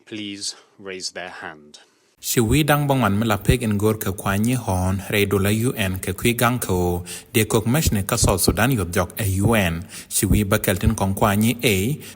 please raise their hand. Shiwi dang bangwan mela peg in görkɛ kuany hon dolä UN ke kui gang ko de KÖK MÄCNI ka South Sudan yod jok UN shiwi bäkɛl kong kuany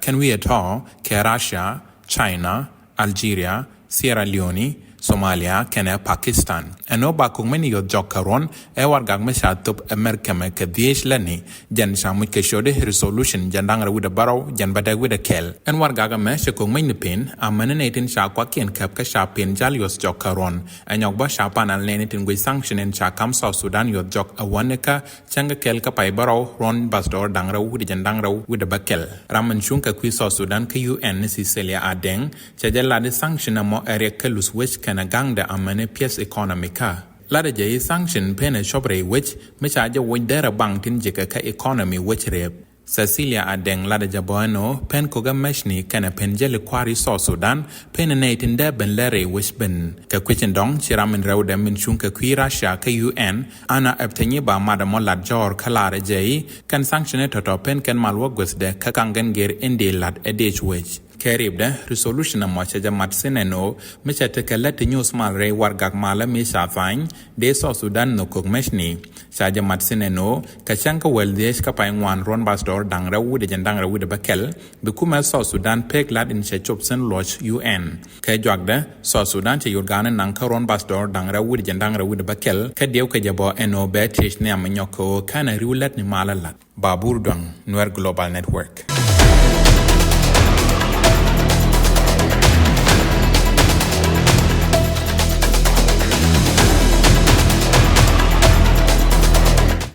kan we ato ke Russia, China, Algeria, Sierra Leone, Somalia, Kenya, Pakistan. Ano ba kung many yod jok karon wargak thöp Mɛrkɛmɛ ke dish lätni jan shamu ke shode Rɛthöluucin jandang ra with a barrow jan badag with a bäkɛl. En wargak me kung many pin amäni kɔakiɛn kap ka pin jal yod jok karon nyɔk ba panɛl nɛɛni guic sanction en kam South Sudan yod jok awaneka changa kel ka pai barrow ron basdor dang ra with jandang ra with a bäkɛl. Ramen shun ka kui South Sudan ke UN si celia adeng chajala de sanction amo area kelus which kana gang da amäni pièce économica. Lada jay sanction pene shobre which mecha ja windera bang tin jika ka economy which rep. Cecilia adeng lada jaboano pen KÖK MÄCNI kana penjele kwari South Sudan pen natin da ben lere which ben ka kwichin dong chiramin rawda min shunka kui Russia ka UN ana abtanyi ba madamo lad jor kalare jay kan sanction toto pen kan malwagos de ka kangen ger indi lad edich which. Keribda Rɛthöluucin mocha jamat seneno mecha tekalati news malre wargak mala misha fine de South Sudan no KÖK MÄCNI sa jamat seneno kachanka weldesh ka bäŋuan ron basdor dangra wude jandangra wude bäkɛl bekuma South Sudan pek lad in chopsen loch UN ka jwagda South Sudan che yorgana nanka ron basdor dangra wude jandangra wude bäkɛl ka dew ka jabo eno betish ne amnyoko kana riulat ni mala lat babur dong Nuer Global Network.